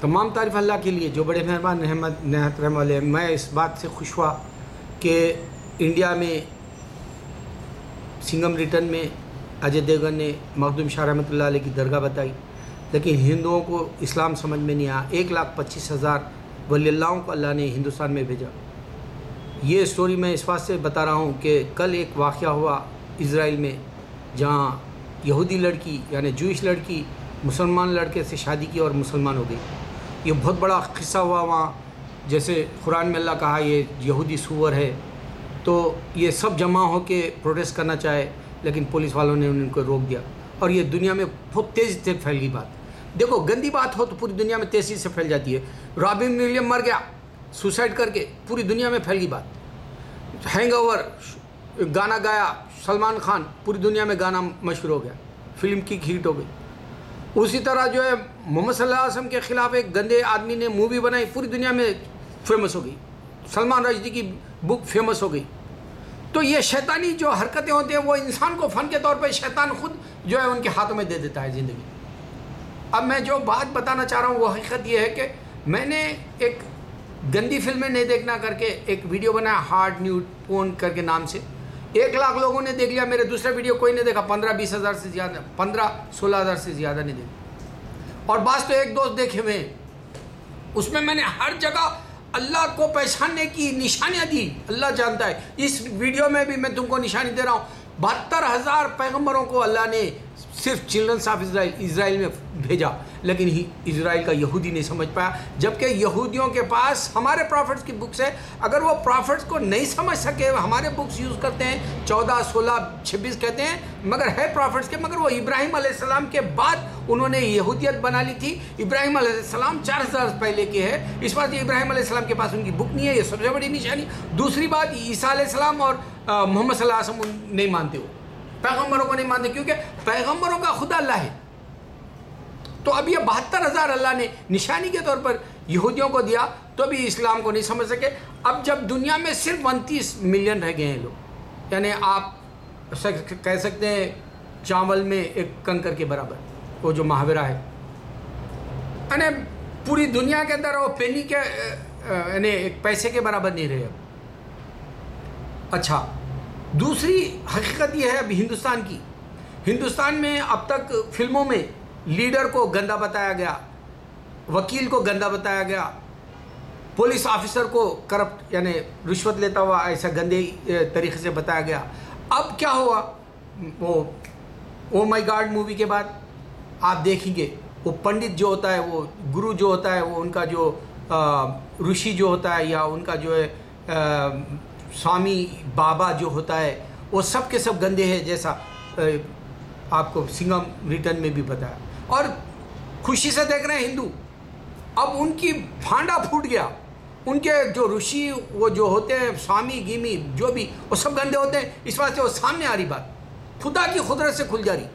تمام تعریف اللہ کے لیے جو بڑے مہربان نہایت رحم والے ہیں۔ میں اس بات سے خوش ہوا کہ انڈیا میں سنگم ریٹرن میں اجے دیوگن نے مخدوم شاہ رحمۃ اللہ علیہ کی درگاہ بتائی، لیکن ہندوؤں کو اسلام سمجھ میں نہیں آیا۔ 1,25,000 ولی اللہوں کو اللہ نے ہندوستان میں بھیجا۔ یہ سٹوری میں اس بات سے بتا رہا ہوں کہ کل ایک واقعہ ہوا اسرائیل میں، جہاں یہودی لڑکی یعنی جوئش لڑکی مسلمان لڑکے سے شادی کی اور مسلمان ہو گئی۔ یہ بہت بڑا قصہ ہوا وہاں، جیسے قرآن میں اللہ کہا یہ یہودی سور ہے، تو یہ سب جمع ہو کے پروٹیسٹ کرنا چاہے، لیکن پولیس والوں نے ان کو روک دیا، اور یہ دنیا میں بہت تیزی سے پھیل گئی بات۔ دیکھو گندی بات ہو تو پوری دنیا میں تیزی سے پھیل جاتی ہے۔ رابن ولیم مر گیا سوسائڈ کر کے، پوری دنیا میں پھیل گئی بات۔ ہینگ اوور گانا گایا سلمان خان، پوری دنیا میں گانا مشہور ہو گیا، فلم کی ہٹ ہو گئی۔ اسی طرح جو ہے محمد صلی اللہ علیہ وسلم کے خلاف ایک گندے آدمی نے مووی بنائی، پوری دنیا میں فیمس ہو گئی۔ سلمان رشدی کی بک فیمس ہو گئی۔ تو یہ شیطانی جو حرکتیں ہوتی ہیں وہ انسان کو فن کے طور پہ شیطان خود جو ہے ان کے ہاتھوں میں دے دیتا ہے زندگی۔ اب میں جو بات بتانا چاہ رہا ہوں وہ حقیقت یہ ہے کہ میں نے ایک گندی فلمیں نہیں دیکھنا کر کے ایک ویڈیو بنایا ہارڈ نیوڈ پون کر کے نام سے۔ 1,00,000 لوگوں نے دیکھ لیا، میرے دوسرے ویڈیو کوئی نہیں دیکھا، 15-20 ہزار سے زیادہ، 15-16 ہزار سے زیادہ نہیں دیکھا، اور بعض تو ایک دوست دیکھے ہوئے ہیں۔ اس میں نے ہر جگہ اللہ کو پہچاننے کی نشانیاں دی، اللہ جانتا ہے۔ اس ویڈیو میں بھی میں تم کو نشانی دے رہا ہوں، 72,000 پیغمبروں کو اللہ نے صرف چلڈرنس آف اسرائیل میں بھیجا، لیکن اسرائیل کا یہودی نہیں سمجھ پایا، جبکہ یہودیوں کے پاس ہمارے پرافٹس کی بکس ہے۔ اگر وہ پرافٹس کو نہیں سمجھ سکے، ہمارے بکس یوز کرتے ہیں 14, 16, 26 کہتے ہیں، مگر ہے پرافٹس کے، مگر وہ ابراہیم علیہ السلام کے بعد انہوں نے یہودیت بنا لی تھی۔ ابراہیم علیہ السلام 4,000 پہلے کے ہے، اس بات یہ ابراہیم علیہ السلام کے پاس ان کی بک نہیں ہے، یہ سب سے بڑی نشانی۔ دوسری بات، عیسیٰ علیہ السلام اور محمد صلی اللہ علیہ وسلم نہیں مانتے، ہو پیغمبروں کو نہیں مانتے، کیونکہ پیغمبروں کا خدا اللہ ہے۔ تو اب یہ 72,000 اللہ نے نشانی کے طور پر یہودیوں کو دیا، تو بھی اسلام کو نہیں سمجھ سکے۔ اب جب دنیا میں صرف 29 ملین رہ گئے ہیں لوگ، یعنی آپ کہہ سکتے ہیں چاول میں ایک کنکر کے برابر، وہ جو محاورہ ہے، یعنی پوری دنیا کے اندر وہ پینی کے یعنی ایک پیسے کے برابر نہیں رہے۔ اچھا، دوسری حقیقت یہ ہے اب ہندوستان کی۔ ہندوستان میں اب تک فلموں میں لیڈر کو گندا بتایا گیا، وکیل کو گندا بتایا گیا، پولیس آفیسر کو کرپٹ یعنی رشوت لیتا ہوا ایسا گندے طریقے سے بتایا گیا۔ اب کیا ہوا، وہ او مائی گاڈ مووی کے بعد آپ دیکھیں گے وہ پنڈت جو ہوتا ہے، وہ گرو جو ہوتا ہے، وہ ان کا جو رشی جو ہوتا ہے، یا ان کا جو ہے سوامی بابا جو ہوتا ہے، وہ سب کے سب گندے ہیں، جیسا آپ کو سنگم ریٹرن میں بھی بتایا۔ اور خوشی سے دیکھ رہے ہیں ہندو، اب ان کی پھانڈا پھوٹ گیا، ان کے جو رشی وہ جو ہوتے ہیں سوامی گیمی جو بھی، وہ سب گندے ہوتے ہیں، اس واسطے وہ سامنے آ رہی بات خدا کی قدرت سے کھل جا رہی۔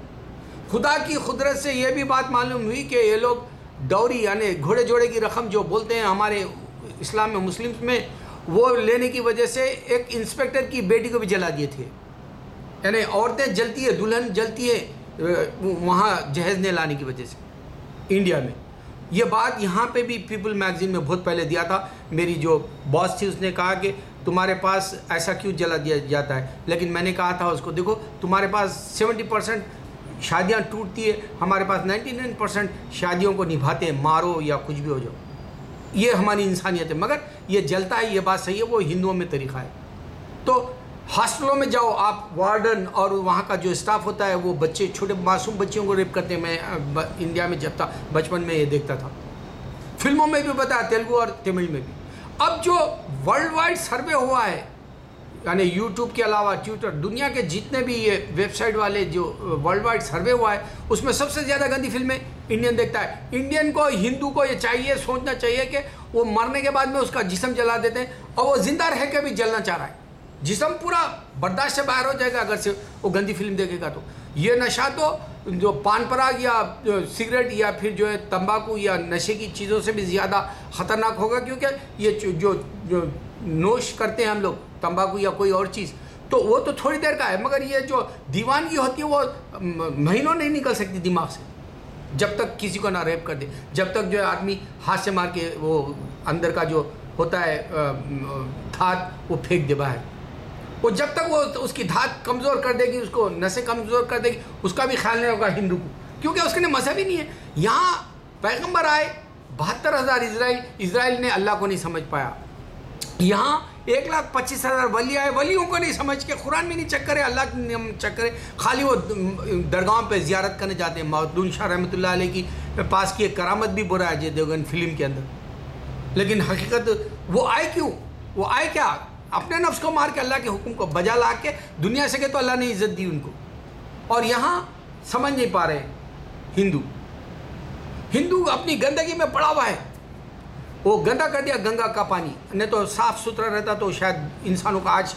خدا کی قدرت سے یہ بھی بات معلوم ہوئی کہ یہ لوگ ڈوری یعنی گھوڑے جوڑے کی رقم جو بولتے ہیں ہمارے اسلام میں مسلمس میں، وہ لینے کی وجہ سے ایک انسپیکٹر کی بیٹی کو بھی جلا دیے تھے، یعنی عورتیں جلتی ہے، دلہن جلتی ہے وہاں جہیز نہیں لانے کی وجہ سے انڈیا میں۔ یہ بات یہاں پہ بھی پیپل میگزین میں بہت پہلے دیا تھا، میری جو باس تھی اس نے کہا کہ تمہارے پاس ایسا کیوں جلا دیا جاتا ہے، لیکن میں نے کہا تھا اس کو دیکھو تمہارے پاس 70% شادیاں ٹوٹتی ہے، ہمارے پاس 99% شادیوں کو نبھاتے ہیں، مارو یا کچھ بھی ہو جاؤ، یہ ہماری انسانیت ہے، مگر یہ جلتا ہے، یہ بات صحیح ہے، وہ ہندوؤں میں طریقہ ہے۔ تو ہاسپٹلوں میں جاؤ آپ، وارڈن اور وہاں کا جو اسٹاف ہوتا ہے وہ بچے چھوٹے معصوم بچیوں کو ریپ کرتے ہیں۔ میں انڈیا میں جب تھا بچپن میں یہ دیکھتا تھا، فلموں میں بھی بتایا، تیلگو اور تمل میں بھی۔ اب جو ورلڈ وائڈ سروے ہوا ہے، یعنی یوٹیوب کے علاوہ ٹویٹر، دنیا کے جتنے بھی یہ ویب سائٹ والے جو ورلڈ وائڈ سروے ہوا ہے، اس میں سب سے زیادہ گندی فلمیں انڈین دیکھتا ہے۔ انڈین کو، ہندو کو یہ چاہیے، سوچنا چاہیے کہ وہ مرنے کے بعد میں اس کا جسم جلا دیتے ہیں، اور وہ زندہ رہ کے بھی جلنا چاہ رہا ہے، جسم پورا برداشت سے باہر ہو جائے گا اگر سے وہ گندی فلم دیکھے گا۔ تو یہ نشہ تو جو پان پراگ یا سگریٹ یا پھر جو ہے تمباکو یا نشے کی چیزوں سے بھی زیادہ خطرناک ہوگا، کیونکہ یہ جو نوش کرتے ہیں ہم لوگ تمباکو یا کوئی اور چیز، تو وہ تو تھوڑی دیر کا ہے، مگر یہ جو دیوانگی ہوتی ہے وہ مہینوں نہیں نکل سکتی دماغ سے۔ جب تک کسی کو نہ ریپ کر دے, جب تک جو ہے آدمی ہاتھ سے مار کے وہ اندر کا جو ہوتا ہے دھات وہ پھینک دے باہر, وہ جب تک وہ اس کی دھات کمزور کر دے گی, اس کو نسیں کمزور کر دے گی, اس کا بھی خیال نہیں ہوگا ہندو کو, کیونکہ اس کے لیے مذہب ہی نہیں ہے. یہاں پیغمبر آئے 72,000 اسرائیل نے اللہ کو نہیں سمجھ پایا. یہاں 1,25,000 ولی آئے, ولیوں کو نہیں سمجھ کے قرآن میں نہیں چیک کرے, اللہ کی نہیں چیک کرے, خالی وہ درگاہوں پہ زیارت کرنے جاتے ہیں. مخدوم شاہ رحمۃ اللہ علیہ کی پاس کی ایک کرامت بھی برا ہے اجے دیوگن فلم کے اندر, لیکن حقیقت وہ آئے کیوں؟ وہ آئے کیا؟ اپنے نفس کو مار کے اللہ کے حکم کو بجا لا کے دنیا سے کہ تو اللہ نے عزت دی ان کو. اور یہاں سمجھ نہیں پا رہے ہندو اپنی گندگی میں پڑا ہوا ہے. وہ گندا کر دیا گنگا کا پانی, نہیں تو صاف ستھرا رہتا تو شاید انسانوں کا آج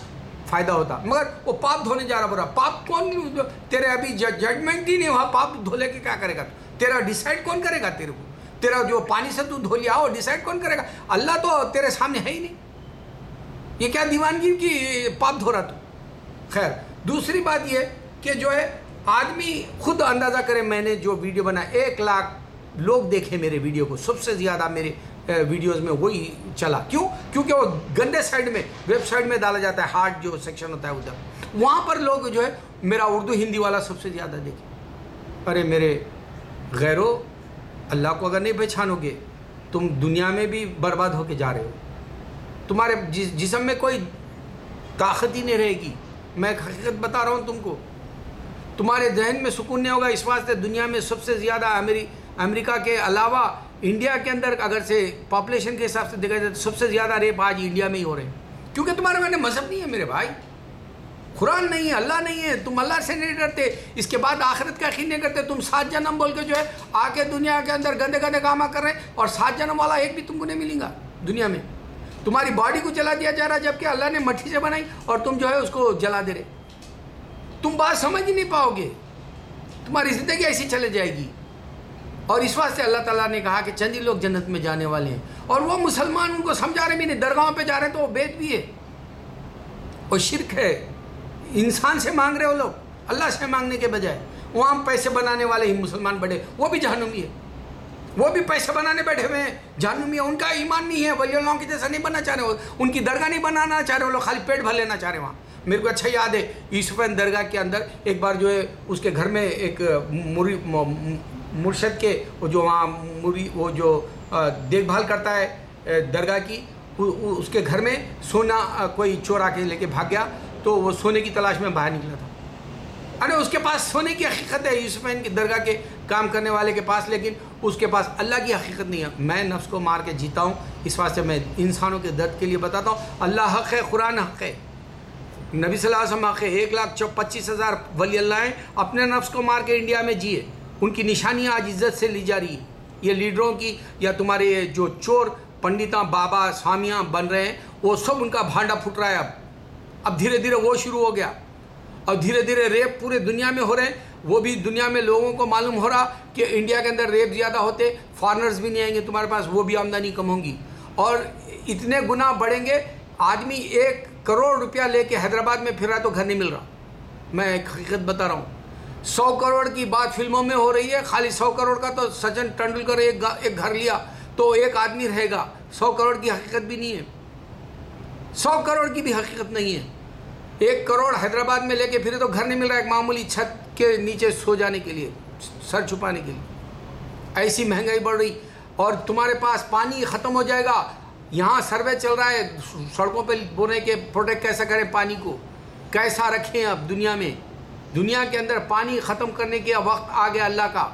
فائدہ ہوتا, مگر وہ پاپ دھونے جا رہا برا. پاپ کون, تیرے ابھی ججمنٹ ہی نہیں وہاں, پاپ دھو لے کے کیا کرے گا؟ تیرا ڈیسائیڈ کون کرے گا تیرے کو؟ تیرا جو پانی سے تو دھو لیا وہ ڈیسائیڈ کون کرے گا؟ اللہ تو تیرے سامنے ہے ہی نہیں. یہ کیا دیوانگی کی پاپ دھو رہا تو. خیر, دوسری بات یہ کہ جو ہے آدمی خود اندازہ کرے. میں نے جو ویڈیو بنا 1 لاکھ لوگ دیکھے میرے ویڈیو کو, سب سے زیادہ میرے ویڈیوز میں وہی چلا. کیوں؟ کیونکہ وہ گندے سائڈ میں ویب سائٹ میں ڈالا جاتا ہے, ہارٹ جو سیکشن ہوتا ہے ادھر, وہاں پر لوگ جو ہے میرا اردو ہندی والا سب سے زیادہ دیکھے. ارے میرے غیرو, اللہ کو اگر نہیں پہچانو گے تم دنیا میں بھی برباد ہو کے جا رہے ہو. تمہارے جسم میں کوئی طاقت ہی نہیں رہے گی. میں حقیقت بتا رہا ہوں تم کو, تمہارے ذہن میں سکون نہیں ہوگا. اس واسطے دنیا میں سب سے زیادہ امریکہ کے علاوہ انڈیا کے اندر اگر سے پاپولیشن کے حساب سے دیکھا جائے تو سب سے زیادہ ریپ آج انڈیا میں ہی ہو رہے ہیں. کیونکہ تمہارے میں نے مذہب نہیں ہے میرے بھائی, قرآن نہیں ہے, اللہ نہیں ہے, تم اللہ سے نہیں ڈرتے, اس کے بعد آخرت کا یقین نہیں کرتے. تم 7 جنم بول کے جو ہے آ کے دنیا کے اندر گندے گندے کام کر رہے ہیں, اور 7 جنم والا ایک بھی تم کو نہیں ملے گا دنیا میں. تمہاری باڈی کو جلا دیا جا رہا جبکہ اللہ نے مٹی سے بنائی, اور تم جو ہے اس کو جلا دے رہے. تم بات سمجھ ہی نہیں پاؤ گے, تمہاری زندگی ایسی چلے جائے گی. اور اس واسطے اللہ تعالیٰ نے کہا کہ چند ہی لوگ جنت میں جانے والے ہیں. اور وہ مسلمان ان کو سمجھا رہے بھی نہیں, درگاہوں پہ جا رہے ہیں تو وہ بیت بھی ہے, اور شرک ہے. انسان سے مانگ رہے ہو لوگ, اللہ سے مانگنے کے بجائے. وہاں پیسے بنانے والے ہی مسلمان بڑے, وہ بھی جہنمی ہے, وہ بھی پیسے بنانے بیٹھے ہوئے ہیں, جہنمی ہے. ان کا ایمان نہیں ہے, ولی اللہ کی جیسا نہیں بننا چاہ رہے, ان کی درگاہ نہیں بنانا چاہ رہے وہ لوگ, خالی پیٹ بھر لینا چاہ رہے. وہاں میرے کو اچھا یاد ہے یوسفین درگاہ کے اندر ایک بار جو ہے اس کے گھر میں ایک مرشد کے جو وہاں وہ جو دیکھ بھال کرتا ہے درگاہ کی, اس کے گھر میں سونا کوئی چور آ کے لے کے بھاگ گیا. تو وہ سونے کی تلاش میں باہر نکلا تھا. ارے اس کے پاس سونے کی حقیقت ہے یوسفین کی درگاہ کے کام کرنے والے کے پاس, لیکن اس کے پاس اللہ کی حقیقت نہیں ہے. میں نفس کو مار کے جیتا ہوں, اس واسطے میں انسانوں کے درد کے لیے بتاتا ہوں. اللہ حق ہے, قرآن حق ہے, نبی صلی اللہ علیہ وسلم حق ہے. 1,25,000 ولی اللہ ہیں, اپنے نفس کو مار کے انڈیا میں جیے. ان کی نشانیاں آج عزت سے لی جا رہی ہیں. یہ لیڈروں کی یا تمہارے جو چور پنڈتاں بابا سوامیاں بن رہے ہیں, وہ سب ان کا بھانڈا پھٹ رہا ہے. اب دھیرے دھیرے وہ شروع ہو گیا, اور دھیرے دھیرے ریپ پورے دنیا میں ہو رہے ہیں. وہ بھی دنیا میں لوگوں کو معلوم ہو رہا کہ انڈیا کے اندر ریپ زیادہ ہوتے, فارنرز بھی نہیں آئیں گے تمہارے پاس, وہ بھی آمدنی کم ہوں گی, اور اتنے گنا بڑھیں گے. آدمی 1 کروڑ روپیہ لے کے حیدرآباد میں پھر رہا تو گھر نہیں مل رہا. میں ایک حقیقت بتا رہا ہوں. 100 کروڑ کی بات فلموں میں ہو رہی ہے, خالی 100 کروڑ کا تو سچن ٹنڈولکر ایک گھر لیا تو ایک آدمی رہے گا. 100 کروڑ کی حقیقت بھی نہیں ہے, 100 کروڑ کی بھی حقیقت نہیں ہے. 1 کروڑ حیدرآباد میں لے کے پھرے تو گھر نہیں مل رہا, ایک معمولی چھت کے نیچے سو جانے کے لیے, سر چھپانے کے لیے. ایسی مہنگائی بڑھ رہی, اور تمہارے پاس پانی ختم ہو جائے گا. یہاں سروے چل رہا ہے سڑکوں پہ بولے کہ پروٹیکٹ کیسا کریں پانی کو, کیسا رکھیں. اب دنیا کے اندر پانی ختم کرنے کے وقت آ گیا اللہ کا,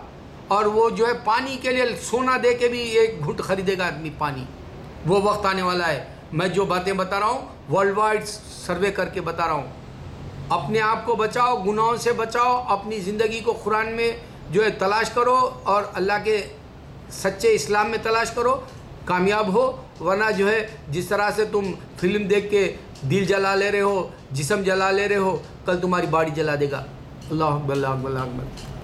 اور وہ جو ہے پانی کے لیے سونا دے کے بھی 1 گھٹ خریدے گا آدمی پانی. وہ وقت آنے والا ہے. میں جو باتیں بتا رہا ہوں ورلڈ وائڈ سروے کر کے بتا رہا ہوں. اپنے آپ کو بچاؤ, گناہوں سے بچاؤ, اپنی زندگی کو قرآن میں جو ہے تلاش کرو, اور اللہ کے سچے اسلام میں تلاش کرو, کامیاب ہو. ورنہ جو ہے جس طرح سے تم فلم دیکھ کے دل جلا لے رہے ہو, جسم جلا لے رہے ہو, کل تمہاری باڈی جلا دے گا. اللہ اکبر, اللہ اکبر, اللہ اکبر.